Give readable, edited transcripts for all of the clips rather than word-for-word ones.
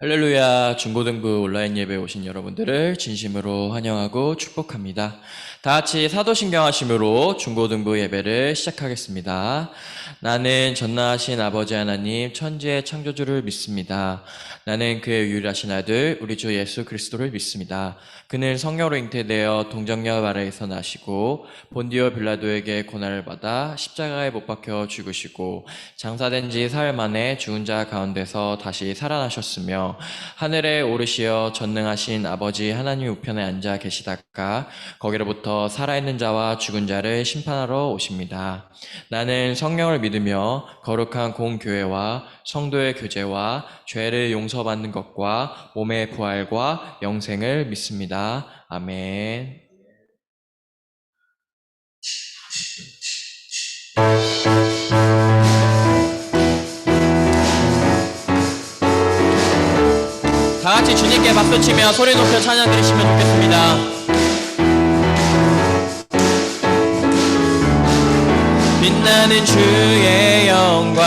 할렐루야. 중고등부 온라인 예배에 오신 여러분들을 진심으로 환영하고 축복합니다. 다 같이 사도신경 하심으로 중고등부 예배를 시작하겠습니다. 나는 전능하신 아버지 하나님 천지의 창조주를 믿습니다. 나는 그의 유일하신 아들 우리 주 예수 그리스도를 믿습니다. 그는 성령으로 잉태되어 동정녀 마리아에서 나시고 본디오 빌라도에게 고난을 받아 십자가에 못 박혀 죽으시고 장사된 지 사흘 만에 죽은 자 가운데서 다시 살아나셨으며 하늘에 오르시어 전능하신 아버지 하나님 우편에 앉아 계시다가 거기로부터 살아있는 자와 죽은 자를 심판하러 오십니다. 나는 성령을 믿으며 거룩한 공교회와 성도의 교제와 죄를 용서받는 것과 몸의 부활과 영생을 믿습니다. 아멘. 다 같이 주님께 박수치며 소리 높여 찬양 드리시면 좋겠습니다. 빛나는 주의 영광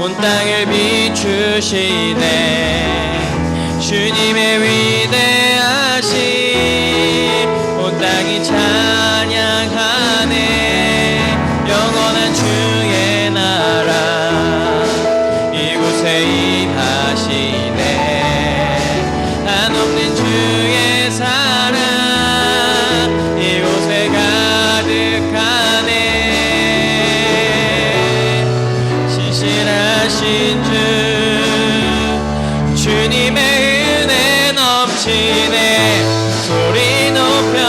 온 땅을 비추시네. 주님의 위대하심 온 땅이 찬양하네. 영원한 주의 나라 이곳에 임하시네. 한없는 주의 사랑 이곳에 가득하네. 신실하신 주 주님의 은혜 넘치네. 소리 높여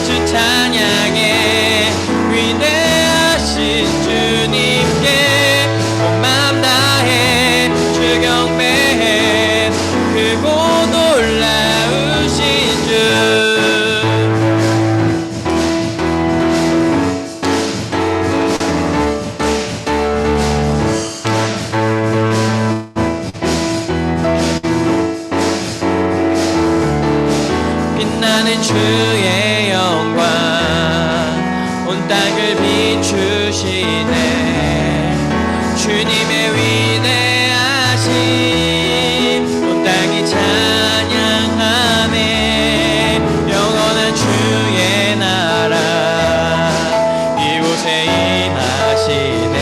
주 찬양해. 위대하신 주님께 온 맘 다해 주 경배해. 크고 놀라우신 주. 빛나는 주의 영광 온 땅을 비추시네. 주님의 위대하심 온 땅이 찬양하네. 영원한 주의 나라 이곳에 임하시네.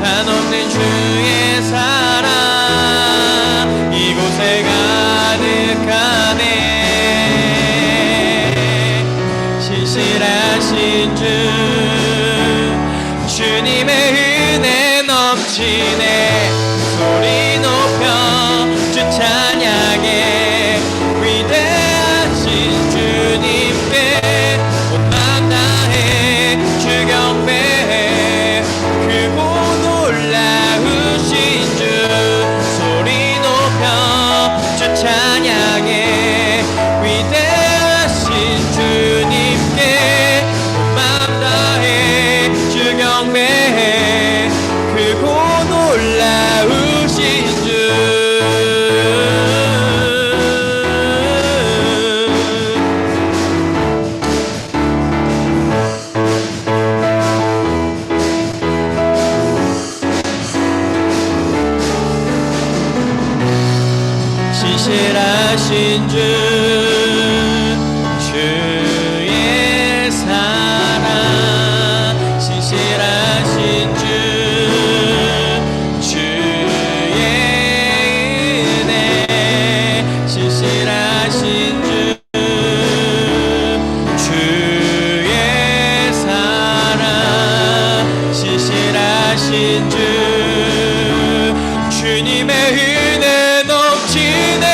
한없는 주의 사랑 이곳에 가득하네. 신실하신 주 주님의 은혜 넘치네. 소리 높여 주 찬양해. 위대하신 주님께 온 맘 다해 주 경배해. 크고 놀라우신 주. 소리 높여 주 찬양해. 위대하신 주님께 온 맘 다해 주 경배해. 크고 놀라우신 주. 신실하신 주 주의 사랑. 신실하신 주 주의 은혜. 신실하신 주 주의 사랑. 신실하신 주 주님의 은혜 넘치네.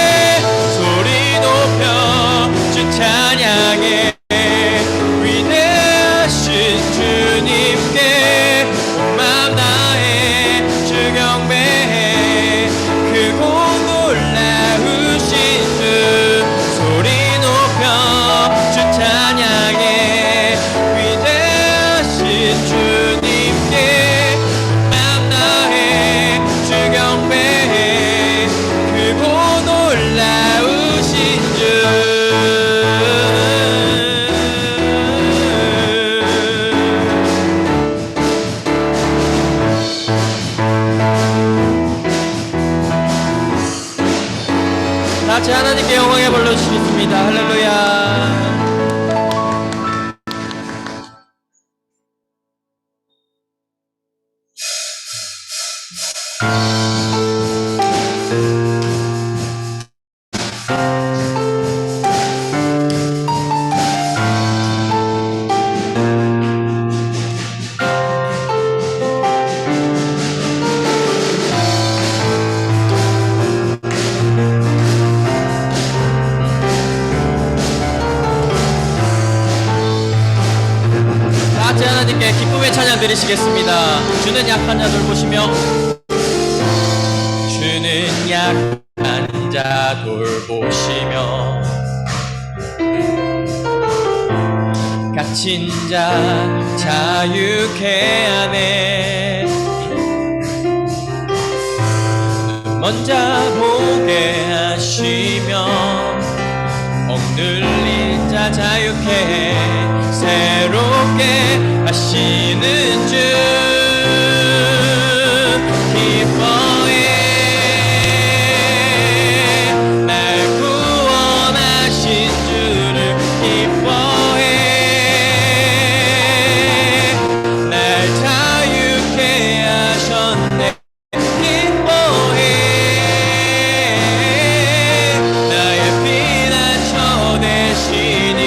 소리 높여 같이 하나님께 영광에 불러주시겠습니다. 할렐루야. 하나님께 기쁨의 찬양 드리시겠습니다. 주는 약한 자 돌보시며 주는 약한 자 돌보시며 갇힌 자 자유케 하네 눈먼 자 보게 하시며 억눌린 자 자유케 해 새롭게 하시는 주 기뻐해 날 구원하신 주를 기뻐해 날 자유케 하셨네 기뻐해 나의 피난처 되시니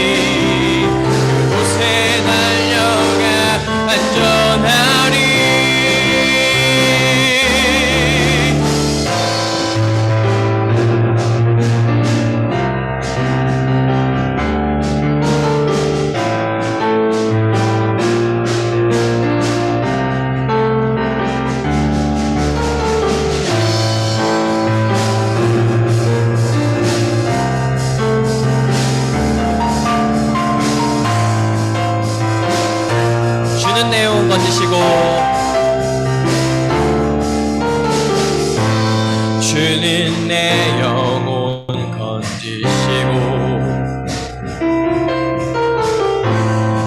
주는 내 영혼 건지시고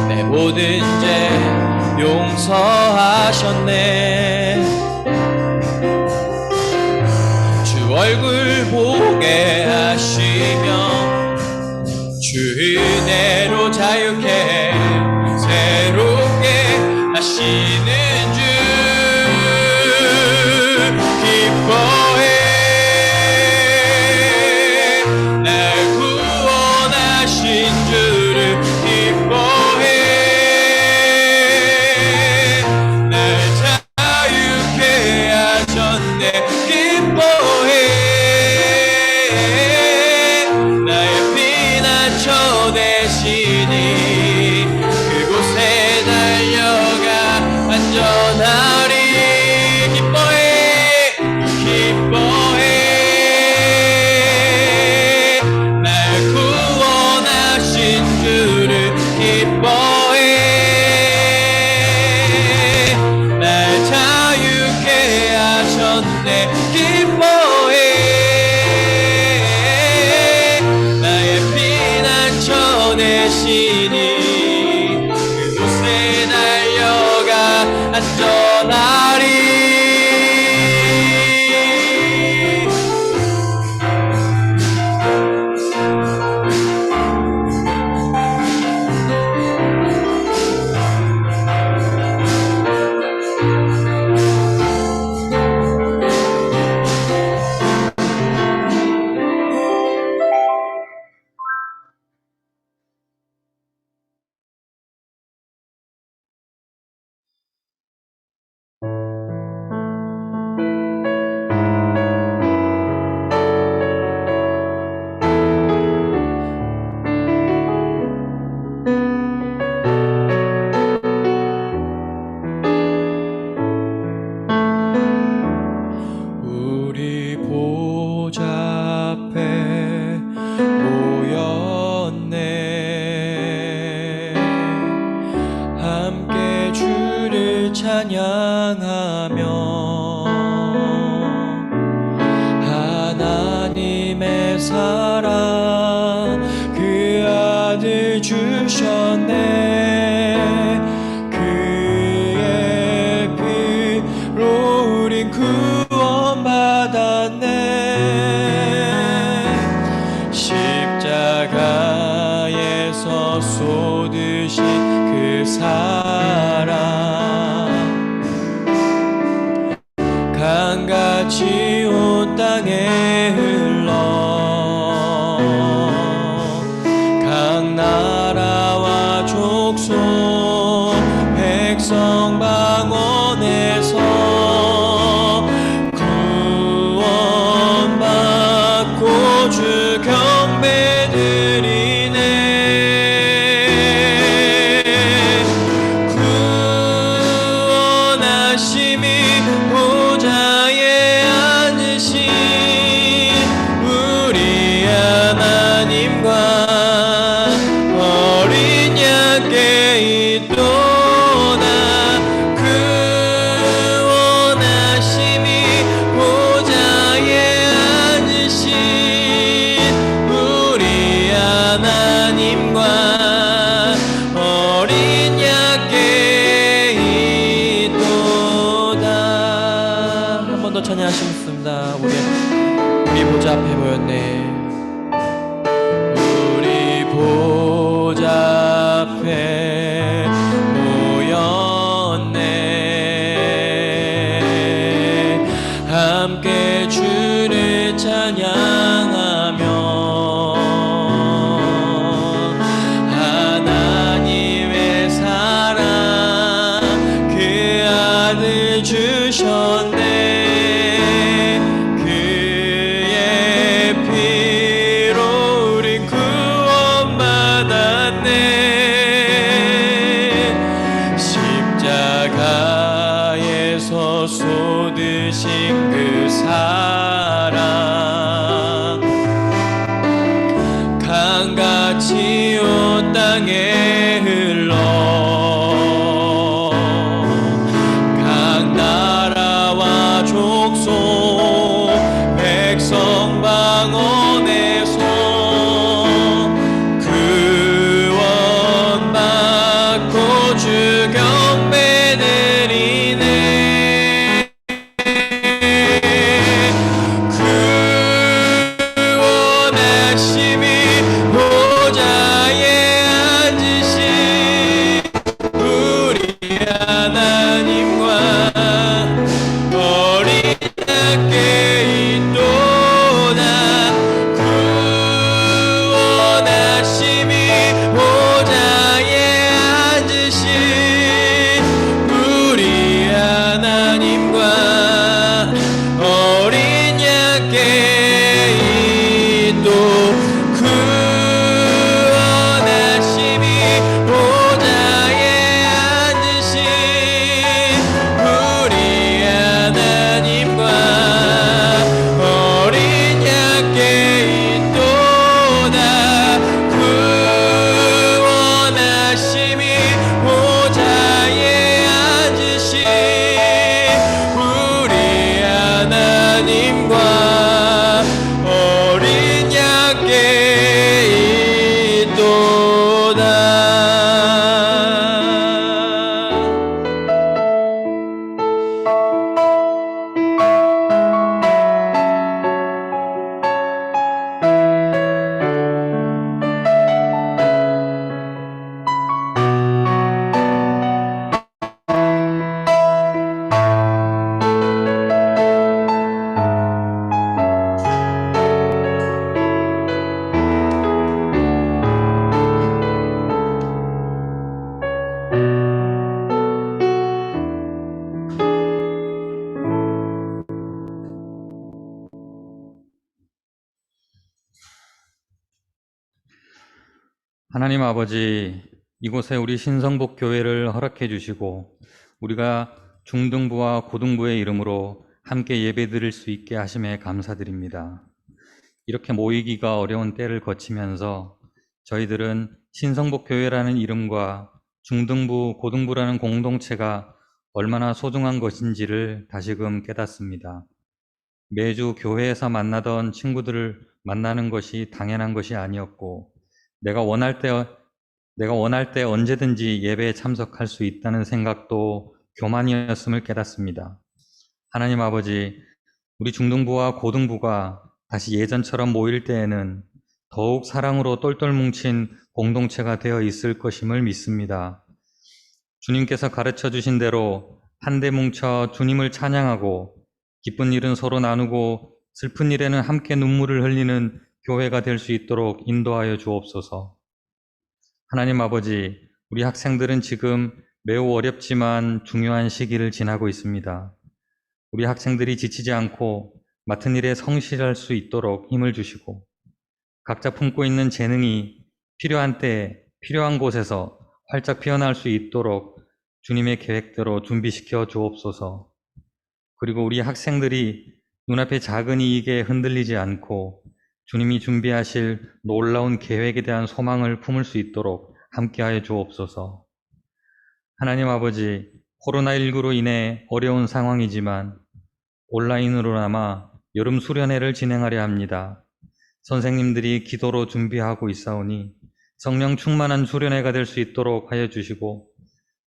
내 모든 죄 용서하셨네 주 얼굴 보게 하시며 주 은혜로 자유케 해 새롭게 하시는 주 기뻐해 날 구원하신 주를 기뻐해 날 자유케 하셨네 기뻐해 나의 피난처 되시니 그곳에 달려가 안전하리 기뻐해 기뻐해 날 구원하신 주를 기뻐해 날 자유케 하셨네 기뻐해 나의 피난처 되시니 그곳에 달려가 안전하리 우리 보좌 앞에 모였네 함께 주를 찬양하며 하나님의 사랑 그 아들 주셨네 그의 피로 우린 구원받았네 땅에 흘러 각 나라와 족속 백성 방언에서 구원받고 주 경배 드리네. 구원하심이 보좌에 앉으신 우리 하나님과 어린 양께 있도다. 구원하심이 보좌에 앉으신 우리 하나님과 어린 양께 있도다. 한 번 더 찬양하시겠습니다. 우리 보좌 앞에 모였네. 우리 보좌 앞에 모였네. 함께 주를 찬양하며 하나님의 사랑 그 아들 주셨네. 그의 피로 우리 구원받았네. 십자가에서 쏟으신 그 사랑 강같이 온 땅에 흘러 각 나라와 족속 백성 방언에서 구원받고 주 경배 드리네. 구원하심이 보좌에 앉으신 우리 하나님과 어린 양께 있도다. 구원하심이 보좌에 앉으신 우리 하나님과 어린 양께 있도. 구원하심이 보좌에 앉으신 우리 하나님과 어린 양께 있도다. 구원하심이 보좌에 앉으신 우리 하나님과 어린 양께 있도다. 하나님 아버지, 이곳에 우리 신성복 교회를 허락해 주시고 우리가 중등부와 고등부의 이름으로 함께 예배드릴 수 있게 하심에 감사드립니다. 이렇게 모이기가 어려운 때를 거치면서 저희들은 신성복 교회라는 이름과 중등부, 고등부라는 공동체가 얼마나 소중한 것인지를 다시금 깨닫습니다. 매주 교회에서 만나던 친구들을 만나는 것이 당연한 것이 아니었고 내가 원할 때 언제든지 예배에 참석할 수 있다는 생각도 교만이었음을 깨닫습니다. 하나님 아버지, 우리 중등부와 고등부가 다시 예전처럼 모일 때에는 더욱 사랑으로 똘똘 뭉친 공동체가 되어 있을 것임을 믿습니다. 주님께서 가르쳐 주신 대로 한데 뭉쳐 주님을 찬양하고 기쁜 일은 서로 나누고 슬픈 일에는 함께 눈물을 흘리는 교회가 될 수 있도록 인도하여 주옵소서. 하나님 아버지, 우리 학생들은 지금 매우 어렵지만 중요한 시기를 지나고 있습니다. 우리 학생들이 지치지 않고 맡은 일에 성실할 수 있도록 힘을 주시고 각자 품고 있는 재능이 필요한 때에 필요한 곳에서 활짝 피어날 수 있도록 주님의 계획대로 준비시켜 주옵소서. 그리고 우리 학생들이 눈앞의 작은 이익에 흔들리지 않고 주님이 준비하실 놀라운 계획에 대한 소망을 품을 수 있도록 함께하여 주옵소서. 하나님 아버지, 코로나19로 인해 어려운 상황이지만 온라인으로나마 여름 수련회를 진행하려 합니다. 선생님들이 기도로 준비하고 있사오니 성령 충만한 수련회가 될 수 있도록 하여 주시고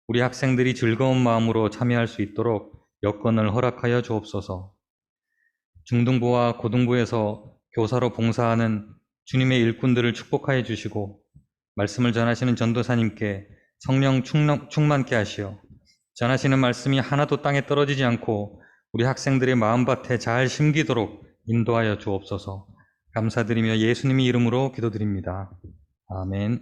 우리 학생들이 즐거운 마음으로 참여할 수 있도록 여건을 허락하여 주옵소서. 중등부와 고등부에서 교사로 봉사하는 주님의 일꾼들을 축복하여 주시고 말씀을 전하시는 전도사님께 성령 충만케 하시어 전하시는 말씀이 하나도 땅에 떨어지지 않고 우리 학생들의 마음밭에 잘 심기도록 인도하여 주옵소서. 감사드리며 예수님의 이름으로 기도드립니다. 아멘.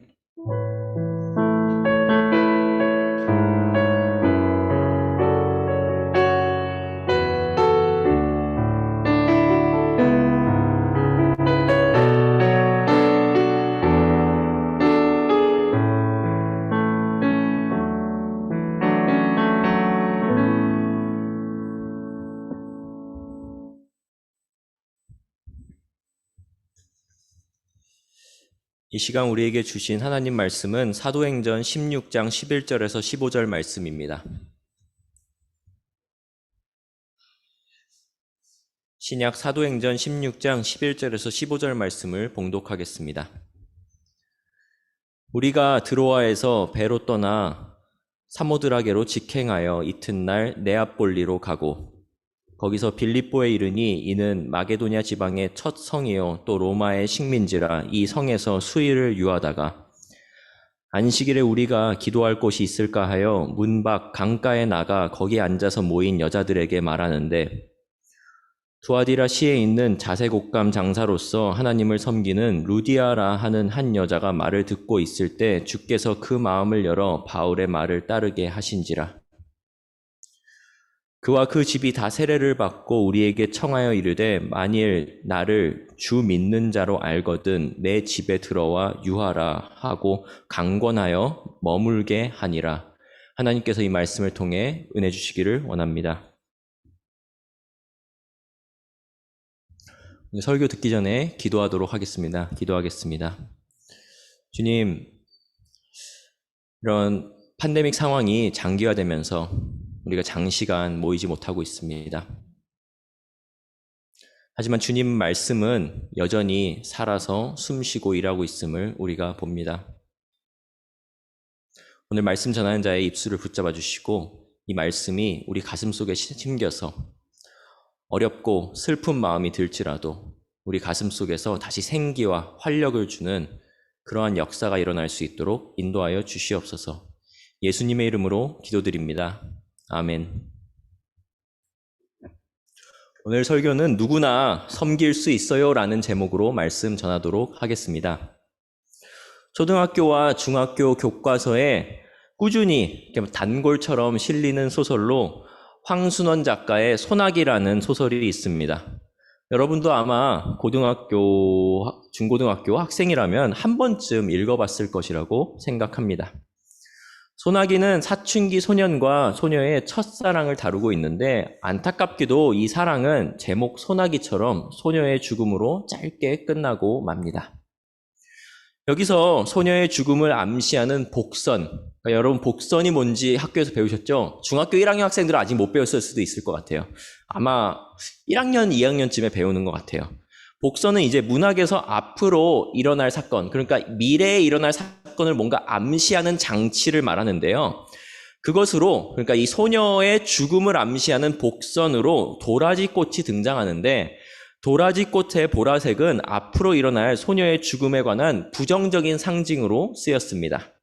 이 시간 우리에게 주신 하나님 말씀은 사도행전 16장 11절에서 15절 말씀입니다. 신약 사도행전 16장 11절에서 15절 말씀을 봉독하겠습니다. 우리가 드로아에서 배로 떠나 사모드라게로 직행하여 이튿날 네아폴리로 가고 거기서 빌립보에 이르니 이는 마게도냐 지방의 첫 성이요 또 로마의 식민지라 이 성에서 수일을 유하다가 안식일에 우리가 기도할 곳이 있을까 하여 문 밖 강가에 나가 거기 앉아서 모인 여자들에게 말하는데 두아디라 시에 있는 자색옷감 장사로서 하나님을 섬기는 루디아라 하는 한 여자가 말을 듣고 있을 때 주께서 그 마음을 열어 바울의 말을 따르게 하신지라. 그와 그 집이 다 세례를 받고 우리에게 청하여 이르되 만일 나를 주 믿는 자로 알거든 내 집에 들어와 유하라 하고 강권하여 머물게 하니라. 하나님께서 이 말씀을 통해 은혜 주시기를 원합니다. 설교 듣기 전에 기도하도록 하겠습니다. 기도하겠습니다. 주님, 이런 팬데믹 상황이 장기화되면서 우리가 장시간 모이지 못하고 있습니다. 하지만 주님 말씀은 여전히 살아서 숨쉬고 일하고 있음을 우리가 봅니다. 오늘 말씀 전하는 자의 입술을 붙잡아 주시고 이 말씀이 우리 가슴 속에 심겨서 어렵고 슬픈 마음이 들지라도 우리 가슴 속에서 다시 생기와 활력을 주는 그러한 역사가 일어날 수 있도록 인도하여 주시옵소서. 예수님의 이름으로 기도드립니다. 아멘. 오늘 설교는 누구나 섬길 수 있어요 라는 제목으로 말씀 전하도록 하겠습니다. 초등학교와 중학교 교과서에 꾸준히 단골처럼 실리는 소설로 황순원 작가의 소나기라는 소설이 있습니다. 여러분도 아마 고등학교, 중고등학교 학생이라면 한 번쯤 읽어봤을 것이라고 생각합니다. 소나기는 사춘기 소년과 소녀의 첫사랑을 다루고 있는데 안타깝게도 이 사랑은 제목 소나기처럼 소녀의 죽음으로 짧게 끝나고 맙니다. 여기서 소녀의 죽음을 암시하는 복선, 그러니까 여러분 복선이 뭔지 학교에서 배우셨죠? 중학교 1학년 학생들은 아직 못 배웠을 수도 있을 것 같아요. 아마 1학년, 2학년쯤에 배우는 것 같아요. 복선은 이제 문학에서 앞으로 일어날 사건, 그러니까 미래에 일어날 사건을 뭔가 암시하는 장치를 말하는데요. 그것으로, 그러니까 이 소녀의 죽음을 암시하는 복선으로 도라지꽃이 등장하는데 도라지꽃의 보라색은 앞으로 일어날 소녀의 죽음에 관한 부정적인 상징으로 쓰였습니다.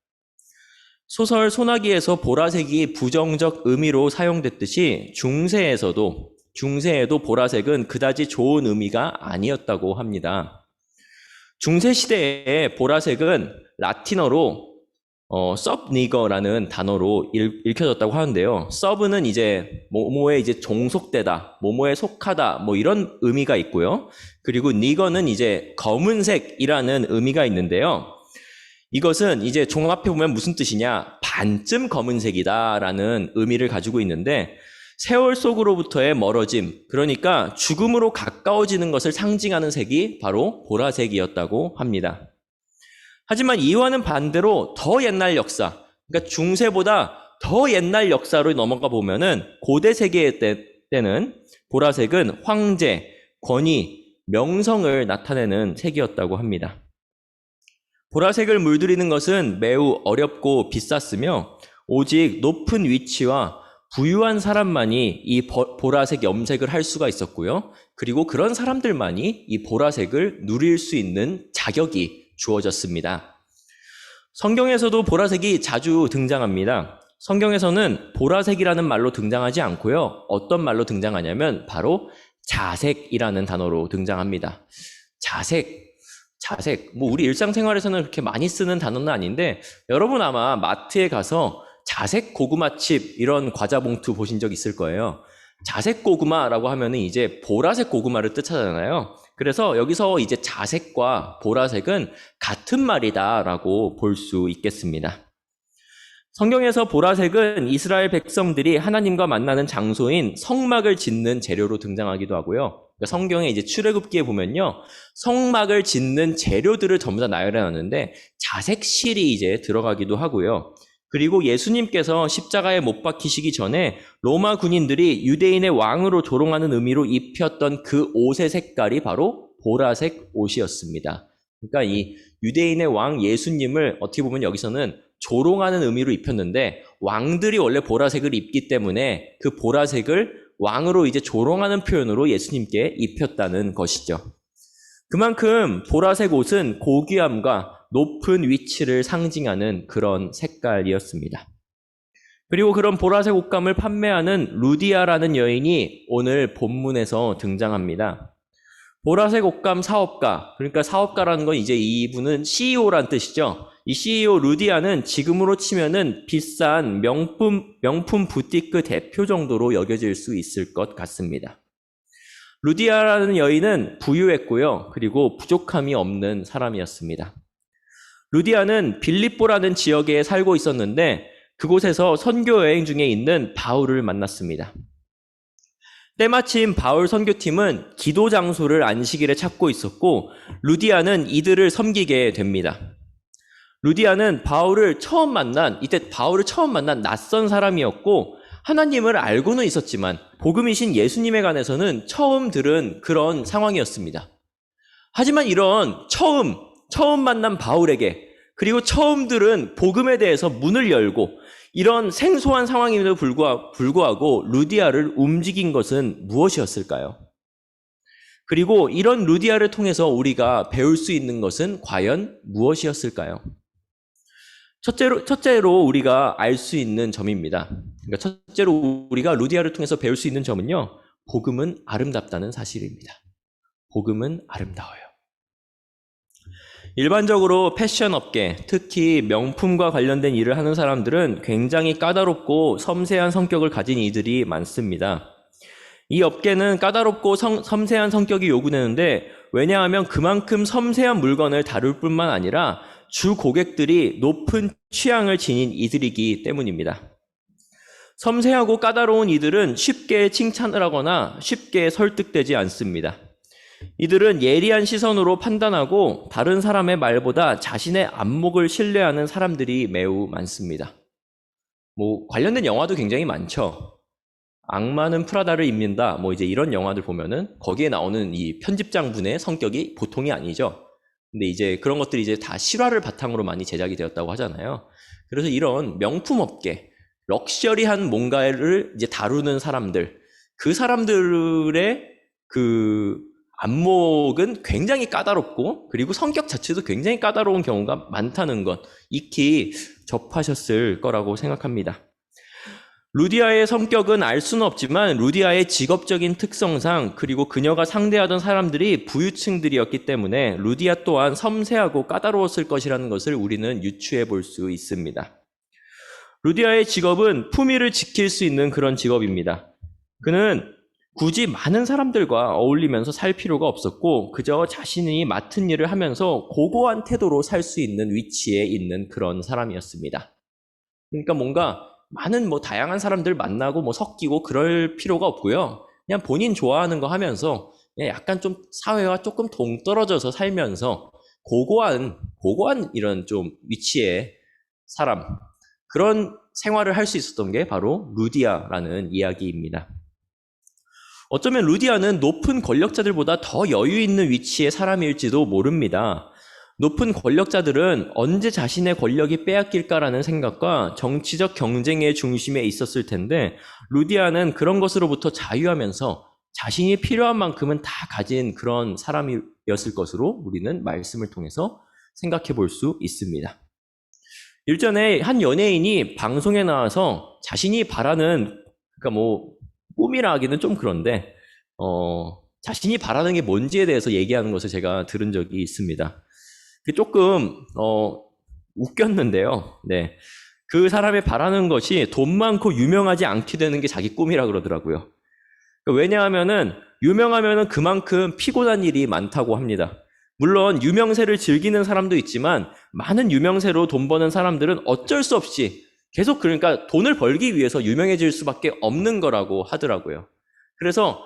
소설 소나기에서 보라색이 부정적 의미로 사용됐듯이 중세에서도 중세에도 보라색은 그다지 좋은 의미가 아니었다고 합니다. 중세 시대에 보라색은 라틴어로 sub니거라는 단어로 읽혀졌다고 하는데요. sub는 이제 뭐뭐에 이제 종속되다, 뭐뭐에 속하다, 뭐 이런 의미가 있고요. 그리고 니거는 이제 검은색이라는 의미가 있는데요. 이것은 이제 종합해 보면 무슨 뜻이냐? 반쯤 검은색이다라는 의미를 가지고 있는데 세월 속으로부터의 멀어짐, 그러니까 죽음으로 가까워지는 것을 상징하는 색이 바로 보라색이었다고 합니다. 하지만 이와는 반대로 더 옛날 역사, 그러니까 중세보다 더 옛날 역사로 넘어가 보면은 고대 세계 때는 보라색은 황제, 권위, 명성을 나타내는 색이었다고 합니다. 보라색을 물들이는 것은 매우 어렵고 비쌌으며 오직 높은 위치와 부유한 사람만이 이 보라색 염색을 할 수가 있었고요. 그리고 그런 사람들만이 이 보라색을 누릴 수 있는 자격이 주어졌습니다. 성경에서도 보라색이 자주 등장합니다. 성경에서는 보라색이라는 말로 등장하지 않고요. 어떤 말로 등장하냐면 바로 자색이라는 단어로 등장합니다. 자색. 뭐 우리 일상생활에서는 그렇게 많이 쓰는 단어는 아닌데 여러분 아마 마트에 가서 자색 고구마칩 이런 과자 봉투 보신 적 있을 거예요. 자색 고구마라고 하면은 이제 보라색 고구마를 뜻하잖아요. 그래서 여기서 이제 자색과 보라색은 같은 말이다라고 볼 수 있겠습니다. 성경에서 보라색은 이스라엘 백성들이 하나님과 만나는 장소인 성막을 짓는 재료로 등장하기도 하고요. 그러니까 성경에 이제 출애굽기에 보면요, 성막을 짓는 재료들을 전부 다 나열해 놨는데 자색실이 이제 들어가기도 하고요. 그리고 예수님께서 십자가에 못 박히시기 전에 로마 군인들이 유대인의 왕으로 조롱하는 의미로 입혔던 그 옷의 색깔이 바로 보라색 옷이었습니다. 그러니까 이 유대인의 왕 예수님을 어떻게 보면 여기서는 조롱하는 의미로 입혔는데 왕들이 원래 보라색을 입기 때문에 그 보라색을 왕으로 이제 조롱하는 표현으로 예수님께 입혔다는 것이죠. 그만큼 보라색 옷은 고귀함과 높은 위치를 상징하는 그런 색깔이었습니다. 그리고 그런 보라색 옷감을 판매하는 루디아라는 여인이 오늘 본문에서 등장합니다. 보라색 옷감 사업가, 그러니까 사업가라는 건 이제 이분은 CEO란 뜻이죠. 이 CEO 루디아는 지금으로 치면은 비싼 명품 부티크 대표 정도로 여겨질 수 있을 것 같습니다. 루디아라는 여인은 부유했고요. 그리고 부족함이 없는 사람이었습니다. 루디아는 빌립보라는 지역에 살고 있었는데 그곳에서 선교 여행 중에 있는 바울을 만났습니다. 때마침 바울 선교팀은 기도 장소를 안식일에 찾고 있었고 루디아는 이들을 섬기게 됩니다. 루디아는 이때 바울을 처음 만난 낯선 사람이었고 하나님을 알고는 있었지만 복음이신 예수님에 관해서는 처음 들은 그런 상황이었습니다. 하지만 이런 처음 만난 바울에게 그리고 처음 들은 복음에 대해서 문을 열고 이런 생소한 상황임에도 불구하고 루디아를 움직인 것은 무엇이었을까요? 그리고 이런 루디아를 통해서 우리가 배울 수 있는 것은 과연 무엇이었을까요? 첫째로 우리가 알 수 있는 점입니다. 그러니까 첫째로 우리가 루디아를 통해서 배울 수 있는 점은요, 복음은 아름답다는 사실입니다. 복음은 아름다워요. 일반적으로 패션 업계, 특히 명품과 관련된 일을 하는 사람들은 굉장히 까다롭고 섬세한 성격을 가진 이들이 많습니다. 이 업계는 까다롭고 섬세한 성격이 요구되는데 왜냐하면 그만큼 섬세한 물건을 다룰 뿐만 아니라 주 고객들이 높은 취향을 지닌 이들이기 때문입니다. 섬세하고 까다로운 이들은 쉽게 칭찬을 하거나 쉽게 설득되지 않습니다. 이들은 예리한 시선으로 판단하고 다른 사람의 말보다 자신의 안목을 신뢰하는 사람들이 매우 많습니다. 관련된 영화도 굉장히 많죠. 악마는 프라다를 입는다. 이제 이런 영화들 보면은 거기에 나오는 이 편집장분의 성격이 보통이 아니죠. 근데 이제 그런 것들이 이제 다 실화를 바탕으로 많이 제작이 되었다고 하잖아요. 그래서 이런 명품 업계, 럭셔리한 뭔가를 이제 다루는 사람들, 그 사람들의 그 안목은 굉장히 까다롭고 그리고 성격 자체도 굉장히 까다로운 경우가 많다는 것 익히 접하셨을 거라고 생각합니다. 루디아의 성격은 알 수는 없지만 루디아의 직업적인 특성상 그리고 그녀가 상대하던 사람들이 부유층들이었기 때문에 루디아 또한 섬세하고 까다로웠을 것이라는 것을 우리는 유추해 볼 수 있습니다. 루디아의 직업은 품위를 지킬 수 있는 그런 직업입니다. 그는 굳이 많은 사람들과 어울리면서 살 필요가 없었고 그저 자신이 맡은 일을 하면서 고고한 태도로 살 수 있는 위치에 있는 그런 사람이었습니다. 그러니까 뭔가 많은 다양한 사람들 만나고 섞이고 그럴 필요가 없고요. 그냥 본인 좋아하는 거 하면서 약간 좀 사회와 조금 동떨어져서 살면서 고고한 이런 좀 위치의 사람, 그런 생활을 할 수 있었던 게 바로 루디아라는 이야기입니다. 어쩌면 루디아는 높은 권력자들보다 더 여유 있는 위치의 사람일지도 모릅니다. 높은 권력자들은 언제 자신의 권력이 빼앗길까라는 생각과 정치적 경쟁의 중심에 있었을 텐데 루디아는 그런 것으로부터 자유하면서 자신이 필요한 만큼은 다 가진 그런 사람이었을 것으로 우리는 말씀을 통해서 생각해 볼 수 있습니다. 일전에 한 연예인이 방송에 나와서 자신이 바라는, 꿈이라 하기는 좀 그런데, 자신이 바라는 게 뭔지에 대해서 얘기하는 것을 제가 들은 적이 있습니다. 조금, 웃겼는데요. 네. 그 사람의 바라는 것이 돈 많고 유명하지 않게 되는 게 자기 꿈이라 그러더라고요. 왜냐하면은, 유명하면은 그만큼 피곤한 일이 많다고 합니다. 물론 유명세를 즐기는 사람도 있지만 많은 유명세로 돈 버는 사람들은 어쩔 수 없이 계속 그러니까 돈을 벌기 위해서 유명해질 수밖에 없는 거라고 하더라고요. 그래서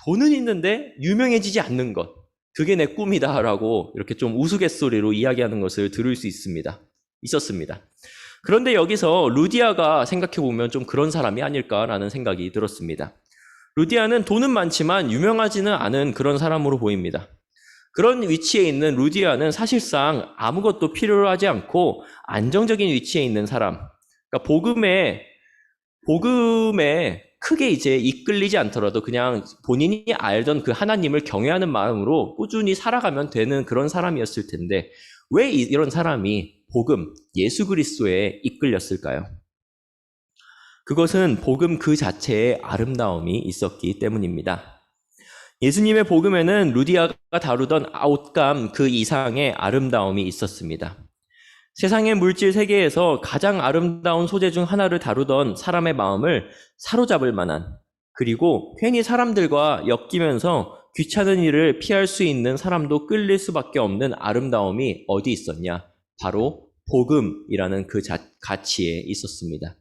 돈은 있는데 유명해지지 않는 것, 그게 내 꿈이다라고 이렇게 좀 우스갯소리로 이야기하는 것을 들을 수 있었습니다. 그런데 여기서 루디아가 생각해보면 좀 그런 사람이 아닐까라는 생각이 들었습니다. 루디아는 돈은 많지만 유명하지는 않은 그런 사람으로 보입니다. 그런 위치에 있는 루디아는 사실상 아무것도 필요로 하지 않고 안정적인 위치에 있는 사람, 그러니까 복음에 크게 이제 이끌리지 않더라도 그냥 본인이 알던 그 하나님을 경외하는 마음으로 꾸준히 살아가면 되는 그런 사람이었을 텐데 왜 이런 사람이 복음, 예수 그리스도에 이끌렸을까요? 그것은 복음 그 자체에 아름다움이 있었기 때문입니다. 예수님의 복음에는 루디아가 다루던 아웃감 그 이상의 아름다움이 있었습니다. 세상의 물질 세계에서 가장 아름다운 소재 중 하나를 다루던 사람의 마음을 사로잡을 만한, 그리고 괜히 사람들과 엮이면서 귀찮은 일을 피할 수 있는 사람도 끌릴 수밖에 없는 아름다움이 어디 있었냐? 바로 복음이라는 그 가치에 있었습니다.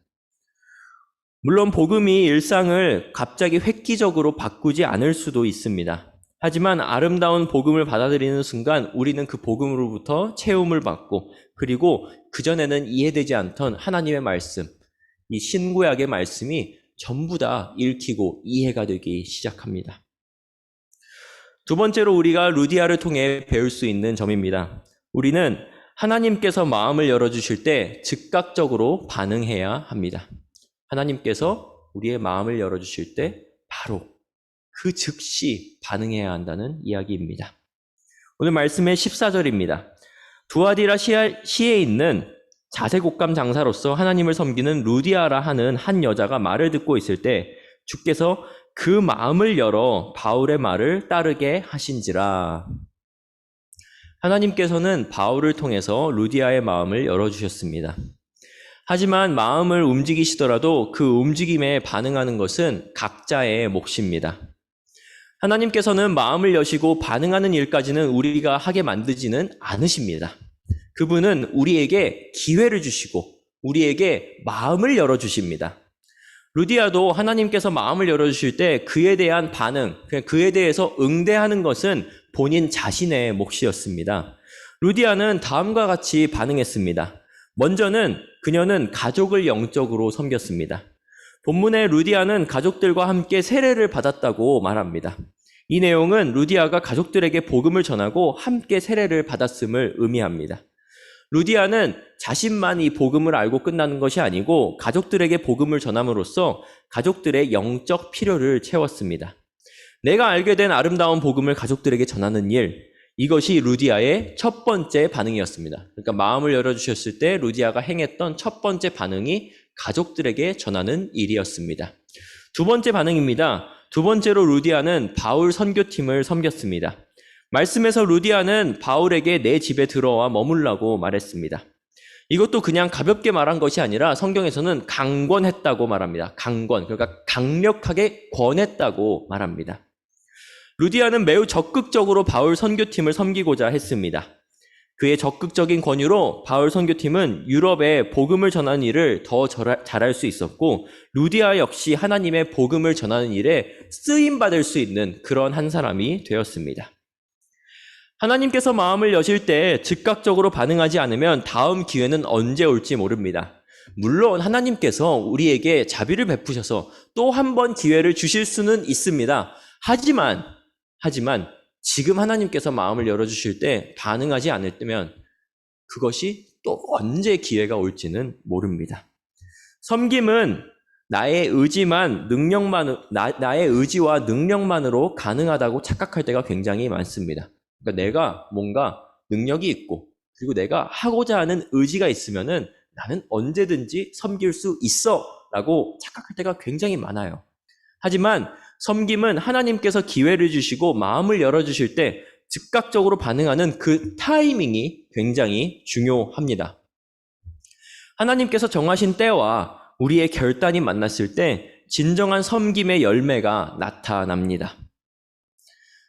물론 복음이 일상을 갑자기 획기적으로 바꾸지 않을 수도 있습니다. 하지만 아름다운 복음을 받아들이는 순간 우리는 그 복음으로부터 체험을 받고 그리고 그전에는 이해되지 않던 하나님의 말씀, 이 신구약의 말씀이 전부 다 읽히고 이해가 되기 시작합니다. 두 번째로 우리가 루디아를 통해 배울 수 있는 점입니다. 우리는 하나님께서 마음을 열어주실 때 즉각적으로 반응해야 합니다. 하나님께서 우리의 마음을 열어주실 때 바로 그 즉시 반응해야 한다는 이야기입니다. 오늘 말씀의 14절입니다. 두아디라 시에 있는 자색옥감 장사로서 하나님을 섬기는 루디아라 하는 한 여자가 말을 듣고 있을 때 주께서 그 마음을 열어 바울의 말을 따르게 하신지라. 하나님께서는 바울을 통해서 루디아의 마음을 열어주셨습니다. 하지만 마음을 움직이시더라도 그 움직임에 반응하는 것은 각자의 몫입니다. 하나님께서는 마음을 여시고 반응하는 일까지는 우리가 하게 만들지는 않으십니다. 그분은 우리에게 기회를 주시고 우리에게 마음을 열어주십니다. 루디아도 하나님께서 마음을 열어주실 때 그에 대한 반응, 그에 대해서 응대하는 것은 본인 자신의 몫이었습니다. 루디아는 다음과 같이 반응했습니다. 먼저는 그녀는 가족을 영적으로 섬겼습니다. 본문에 루디아는 가족들과 함께 세례를 받았다고 말합니다. 이 내용은 루디아가 가족들에게 복음을 전하고 함께 세례를 받았음을 의미합니다. 루디아는 자신만 이 복음을 알고 끝나는 것이 아니고 가족들에게 복음을 전함으로써 가족들의 영적 필요를 채웠습니다. 내가 알게 된 아름다운 복음을 가족들에게 전하는 일, 이것이 루디아의 첫 번째 반응이었습니다. 그러니까 마음을 열어주셨을 때 루디아가 행했던 첫 번째 반응이 가족들에게 전하는 일이었습니다. 두 번째 반응입니다. 두 번째로 루디아는 바울 선교팀을 섬겼습니다. 말씀에서 루디아는 바울에게 내 집에 들어와 머물라고 말했습니다. 이것도 그냥 가볍게 말한 것이 아니라 성경에서는 강권했다고 말합니다. 강권, 그러니까 강력하게 권했다고 말합니다. 루디아는 매우 적극적으로 바울 선교팀을 섬기고자 했습니다. 그의 적극적인 권유로 바울 선교팀은 유럽에 복음을 전하는 일을 더 잘할 수 있었고, 루디아 역시 하나님의 복음을 전하는 일에 쓰임받을 수 있는 그런 한 사람이 되었습니다. 하나님께서 마음을 여실 때 즉각적으로 반응하지 않으면 다음 기회는 언제 올지 모릅니다. 물론 하나님께서 우리에게 자비를 베푸셔서 또 한 번 기회를 주실 수는 있습니다. 하지만 지금 하나님께서 마음을 열어주실 때 반응하지 않을 때면 그것이 또 언제 기회가 올지는 모릅니다. 섬김은 나의 의지와 능력만으로 가능하다고 착각할 때가 굉장히 많습니다. 그러니까 내가 뭔가 능력이 있고 그리고 내가 하고자 하는 의지가 있으면은 나는 언제든지 섬길 수 있어 라고 착각할 때가 굉장히 많아요. 하지만 섬김은 하나님께서 기회를 주시고 마음을 열어주실 때 즉각적으로 반응하는 그 타이밍이 굉장히 중요합니다. 하나님께서 정하신 때와 우리의 결단이 만났을 때 진정한 섬김의 열매가 나타납니다.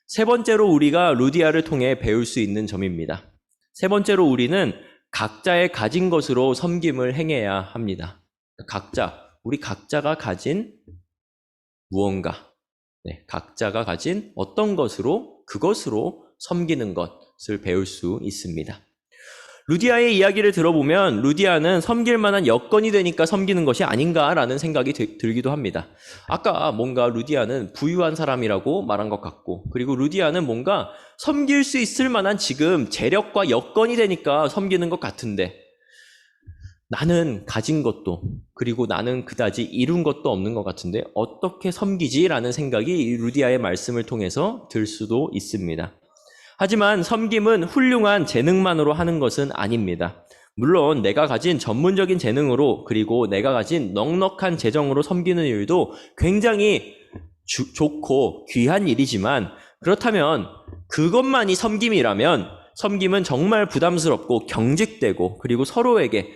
세 번째로 우리가 루디아를 통해 배울 수 있는 점입니다. 세 번째로 우리는 각자의 가진 것으로 섬김을 행해야 합니다. 우리 각자가 가진 무언가, 각자가 가진 어떤 것으로 그것으로 섬기는 것을 배울 수 있습니다. 루디아의 이야기를 들어보면 루디아는 섬길 만한 여건이 되니까 섬기는 것이 아닌가라는 생각이 들기도 합니다. 아까 뭔가 루디아는 부유한 사람이라고 말한 것 같고, 그리고 루디아는 뭔가 섬길 수 있을 만한 지금 재력과 여건이 되니까 섬기는 것 같은데, 나는 가진 것도 그리고 나는 그다지 이룬 것도 없는 것 같은데 어떻게 섬기지라는 생각이 이 루디아의 말씀을 통해서 들 수도 있습니다. 하지만 섬김은 훌륭한 재능만으로 하는 것은 아닙니다. 물론 내가 가진 전문적인 재능으로 그리고 내가 가진 넉넉한 재정으로 섬기는 일도 굉장히 좋고 귀한 일이지만, 그렇다면 그것만이 섬김이라면 섬김은 정말 부담스럽고 경직되고, 그리고 서로에게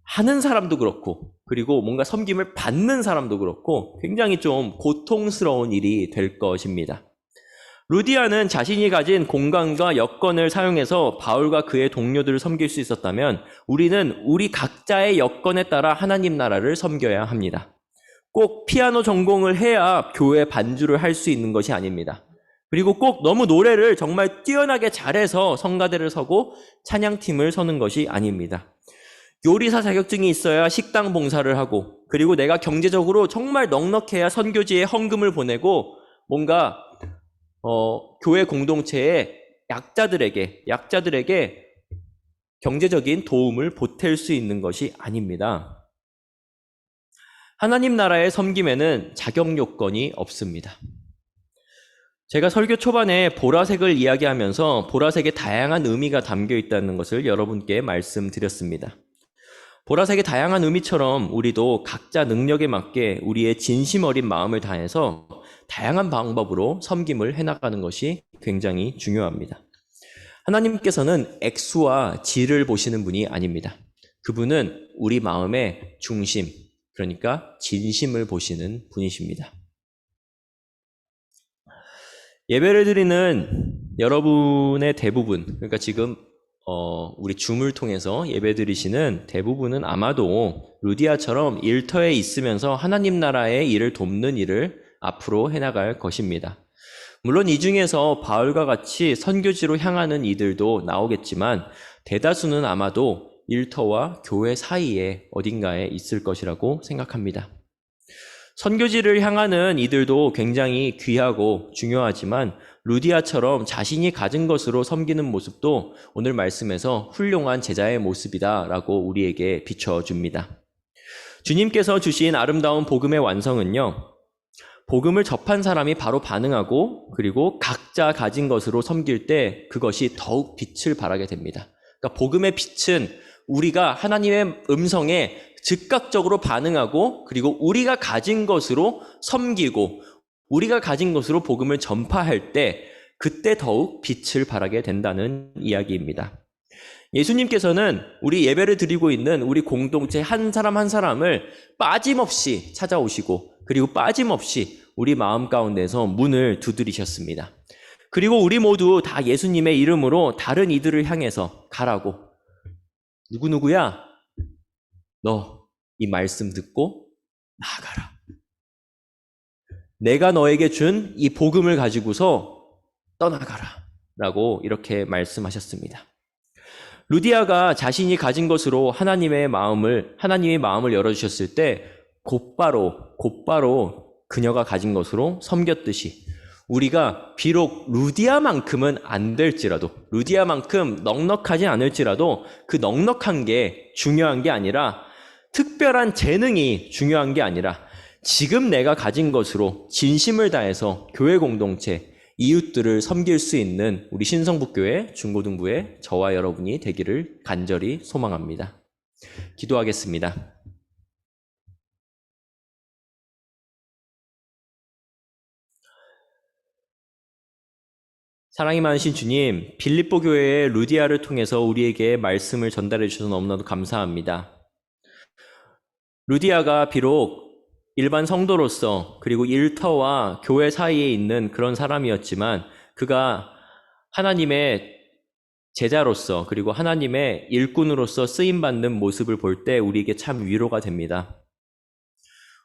하는 사람도 그렇고 그리고 뭔가 섬김을 받는 사람도 그렇고 굉장히 좀 고통스러운 일이 될 것입니다. 루디아는 자신이 가진 공간과 여건을 사용해서 바울과 그의 동료들을 섬길 수 있었다면 우리는 우리 각자의 여건에 따라 하나님 나라를 섬겨야 합니다. 꼭 피아노 전공을 해야 교회 반주를 할 수 있는 것이 아닙니다. 그리고 꼭 너무 노래를 정말 뛰어나게 잘해서 성가대를 서고 찬양팀을 서는 것이 아닙니다. 요리사 자격증이 있어야 식당 봉사를 하고, 그리고 내가 경제적으로 정말 넉넉해야 선교지에 헌금을 보내고 뭔가 교회 공동체의 약자들에게 경제적인 도움을 보탤 수 있는 것이 아닙니다. 하나님 나라의 섬김에는 자격 요건이 없습니다. 제가 설교 초반에 보라색을 이야기하면서 보라색의 다양한 의미가 담겨 있다는 것을 여러분께 말씀드렸습니다. 보라색의 다양한 의미처럼 우리도 각자 능력에 맞게 우리의 진심 어린 마음을 다해서 다양한 방법으로 섬김을 해나가는 것이 굉장히 중요합니다. 하나님께서는 액수와 질을 보시는 분이 아닙니다. 그분은 우리 마음의 중심, 그러니까 진심을 보시는 분이십니다. 예배를 드리는 여러분의 대부분, 그러니까 지금 우리 줌을 통해서 예배드리시는 대부분은 아마도 루디아처럼 일터에 있으면서 하나님 나라의 일을 돕는 일을 앞으로 해나갈 것입니다. 물론 이 중에서 바울과 같이 선교지로 향하는 이들도 나오겠지만 대다수는 아마도 일터와 교회 사이에 어딘가에 있을 것이라고 생각합니다. 선교지를 향하는 이들도 굉장히 귀하고 중요하지만 루디아처럼 자신이 가진 것으로 섬기는 모습도 오늘 말씀에서 훌륭한 제자의 모습이다라고 우리에게 비춰줍니다. 주님께서 주신 아름다운 복음의 완성은요, 복음을 접한 사람이 바로 반응하고 그리고 각자 가진 것으로 섬길 때 그것이 더욱 빛을 발하게 됩니다. 그러니까 복음의 빛은 우리가 하나님의 음성에 즉각적으로 반응하고 그리고 우리가 가진 것으로 섬기고 우리가 가진 것으로 복음을 전파할 때 그때 더욱 빛을 발하게 된다는 이야기입니다. 예수님께서는 우리 예배를 드리고 있는 우리 공동체 한 사람 한 사람을 빠짐없이 찾아오시고 그리고 빠짐없이 우리 마음 가운데서 문을 두드리셨습니다. 그리고 우리 모두 다 예수님의 이름으로 다른 이들을 향해서 가라고. 누구누구야? 너 이 말씀 듣고 나아가라. 내가 너에게 준 이 복음을 가지고서 떠나가라. 라고 이렇게 말씀하셨습니다. 루디아가 자신이 가진 것으로 하나님의 마음을 열어주셨을 때 곧바로 그녀가 가진 것으로 섬겼듯이 우리가 비록 루디아만큼은 안 될지라도 루디아만큼 넉넉하진 않을지라도 그 넉넉한 게 중요한 게 아니라 특별한 재능이 중요한 게 아니라 지금 내가 가진 것으로 진심을 다해서 교회 공동체 이웃들을 섬길 수 있는 우리 신성북교회 중고등부의 저와 여러분이 되기를 간절히 소망합니다. 기도하겠습니다. 사랑이 많으신 주님, 빌립보 교회의 루디아를 통해서 우리에게 말씀을 전달해 주셔서 너무나도 감사합니다. 루디아가 비록 일반 성도로서 그리고 일터와 교회 사이에 있는 그런 사람이었지만 그가 하나님의 제자로서 그리고 하나님의 일꾼으로서 쓰임받는 모습을 볼 때 우리에게 참 위로가 됩니다.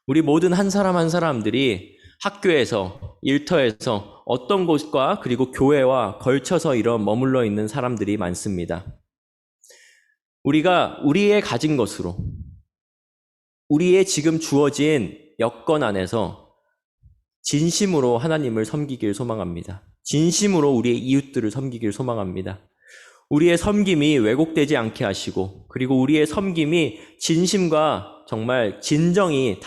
우리 모든 한 사람 한 사람들이 학교에서, 일터에서 어떤 곳과 그리고 교회와 걸쳐서 이런 머물러 있는 사람들이 많습니다. 우리가 우리의 가진 것으로 우리의 지금 주어진 여건 안에서 진심으로 하나님을 섬기길 소망합니다. 진심으로 우리의 이웃들을 섬기길 소망합니다. 우리의 섬김이 왜곡되지 않게 하시고 그리고 우리의 섬김이 진심과 정말 진정함이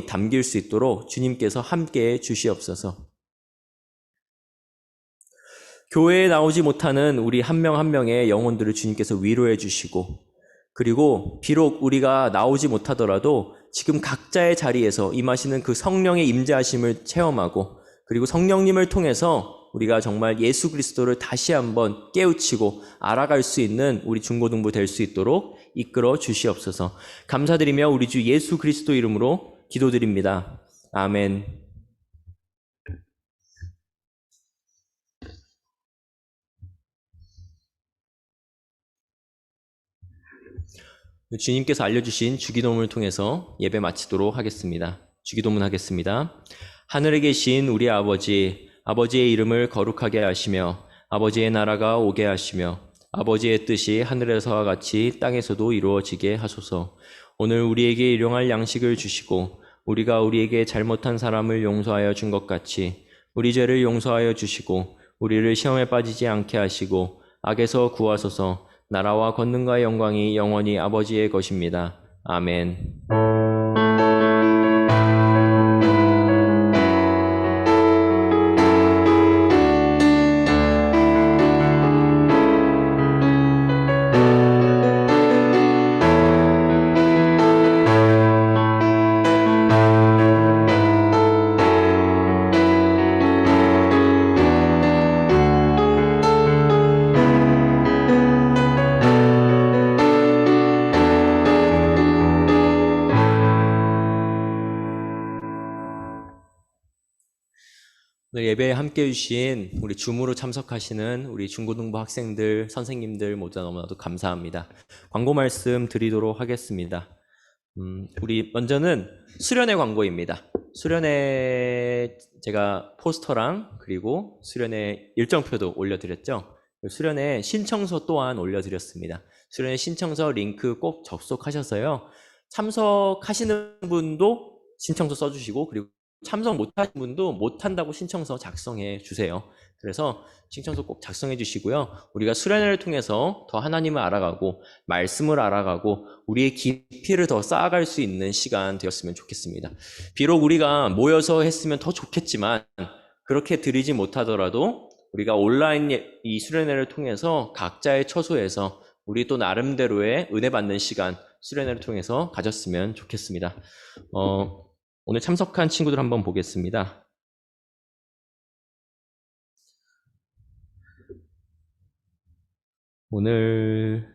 담길 수 있도록 주님께서 함께해 주시옵소서. 교회에 나오지 못하는 우리 한 명 한 명의 영혼들을 주님께서 위로해 주시고 그리고 비록 우리가 나오지 못하더라도 지금 각자의 자리에서 임하시는 그 성령의 임재하심을 체험하고 그리고 성령님을 통해서 우리가 정말 예수 그리스도를 다시 한번 깨우치고 알아갈 수 있는 우리 중고등부 될 수 있도록 이끌어 주시옵소서. 감사드리며 우리 주 예수 그리스도 이름으로 기도드립니다. 아멘. 주님께서 알려주신 주기도문을 통해서 예배 마치도록 하겠습니다. 주기도문 하겠습니다. 하늘에 계신 우리 아버지, 아버지의 이름을 거룩하게 하시며 아버지의 나라가 오게 하시며 아버지의 뜻이 하늘에서와 같이 땅에서도 이루어지게 하소서. 오늘 우리에게 일용할 양식을 주시고 우리가 우리에게 잘못한 사람을 용서하여 준 것 같이 우리 죄를 용서하여 주시고 우리를 시험에 빠지지 않게 하시고 악에서 구하소서. 나라와 권능과 영광이 영원히 아버지의 것입니다. 아멘. 오늘 예배에 함께 해주신 우리 줌으로 참석하시는 우리 중고등부 학생들, 선생님들 모두 너무나도 감사합니다. 광고 말씀 드리도록 하겠습니다. 우리 먼저는 수련회 광고입니다. 수련회 제가 포스터랑 그리고 수련회 일정표도 올려드렸죠. 수련회 신청서 또한 올려드렸습니다. 수련회 신청서 링크 꼭 접속하셔서요. 참석하시는 분도 신청서 써주시고 그리고 참석 못하신 분도 못한다고 신청서 작성해 주세요. 그래서 신청서 꼭 작성해 주시고요. 우리가 수련회를 통해서 더 하나님을 알아가고 말씀을 알아가고 우리의 깊이를 더 쌓아갈 수 있는 시간 되었으면 좋겠습니다. 비록 우리가 모여서 했으면 더 좋겠지만 그렇게 드리지 못하더라도 우리가 온라인 이 수련회를 통해서 각자의 처소에서 우리 또 나름대로의 은혜 받는 시간 수련회를 통해서 가졌으면 좋겠습니다. 오늘 참석한 친구들 한번 보겠습니다. 오늘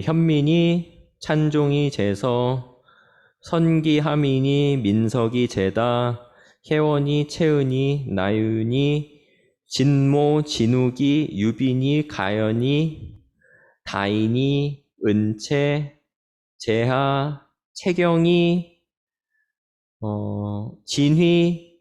현민이, 찬종이, 재서, 선기, 하민이, 민석이, 재다, 혜원이, 채은이, 나윤이, 진모, 진욱이, 유빈이, 가연이, 다인이, 은채, 재하, 채경이, 진휘,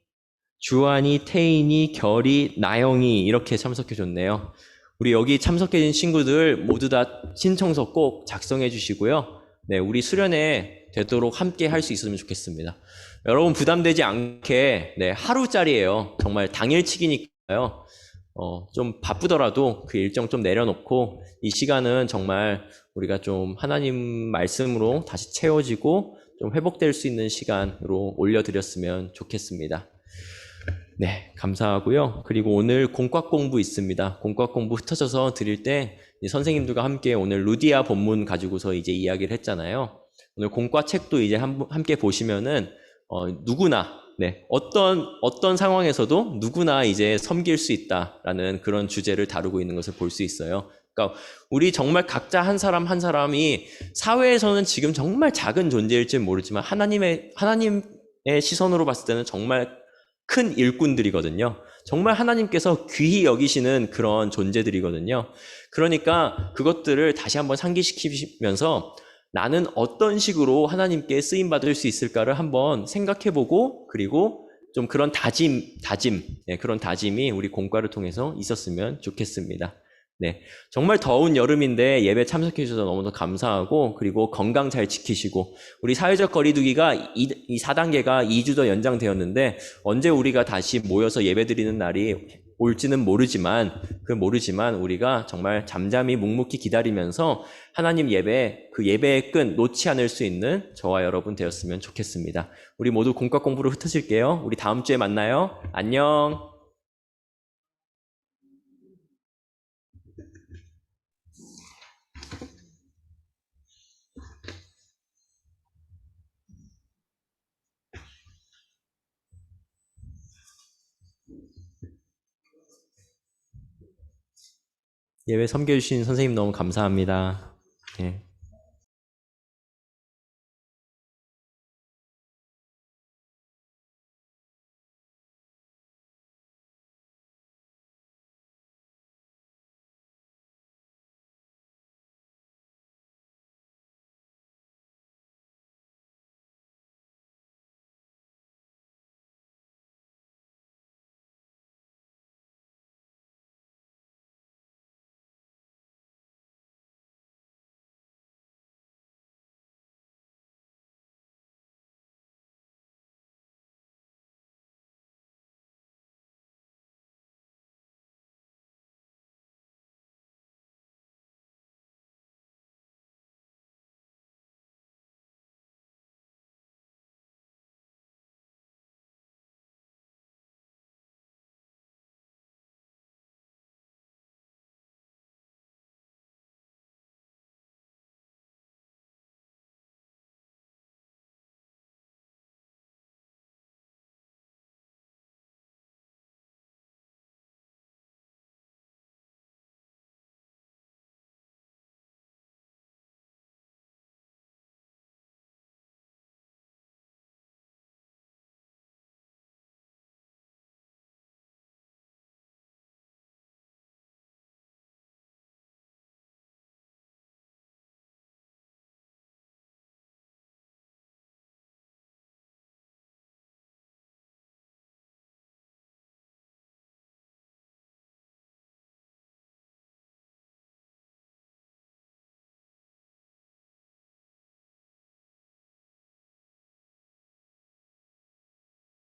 주한이, 태인이, 결이, 나영이 이렇게 참석해 줬네요. 우리 여기 참석해준 친구들 모두 다 신청서 꼭 작성해 주시고요. 네, 우리 수련회 되도록 함께 할 수 있으면 좋겠습니다. 여러분 부담되지 않게 하루짜리예요. 정말 당일치기니까요. 좀 바쁘더라도 그 일정 좀 내려놓고 이 시간은 정말 우리가 좀 하나님 말씀으로 다시 채워지고 좀 회복될 수 있는 시간으로 올려드렸으면 좋겠습니다. 네, 감사하고요. 그리고 오늘 공과 공부 있습니다. 공과 공부 흩어져서 드릴 때 선생님들과 함께 오늘 루디아 본문 가지고서 이제 이야기를 했잖아요. 오늘 공과 책도 이제 함께 보시면은 누구나 어떤 상황에서도 누구나 이제 섬길 수 있다라는 그런 주제를 다루고 있는 것을 볼 수 있어요. 그러니까 우리 정말 각자 한 사람 한 사람이 사회에서는 지금 정말 작은 존재일지 모르지만 하나님의 시선으로 봤을 때는 정말 큰 일꾼들이거든요. 정말 하나님께서 귀히 여기시는 그런 존재들이거든요. 그러니까 그것들을 다시 한번 상기시키면서 나는 어떤 식으로 하나님께 쓰임받을 수 있을까를 한번 생각해보고 그리고 좀 그런 그런 다짐이 우리 공과를 통해서 있었으면 좋겠습니다. 네, 정말 더운 여름인데 예배 참석해 주셔서 너무나 감사하고 그리고 건강 잘 지키시고 우리 사회적 거리두기가 이 4단계가 2주 더 연장되었는데 언제 우리가 다시 모여서 예배 드리는 날이 올지는 모르지만 우리가 정말 잠잠히 묵묵히 기다리면서 하나님 예배 그 예배의 끈 놓지 않을 수 있는 저와 여러분 되었으면 좋겠습니다. 우리 모두 공과 공부로 흩어질게요. 우리 다음 주에 만나요. 안녕. 예배 섬겨주신 선생님 너무 감사합니다. 예.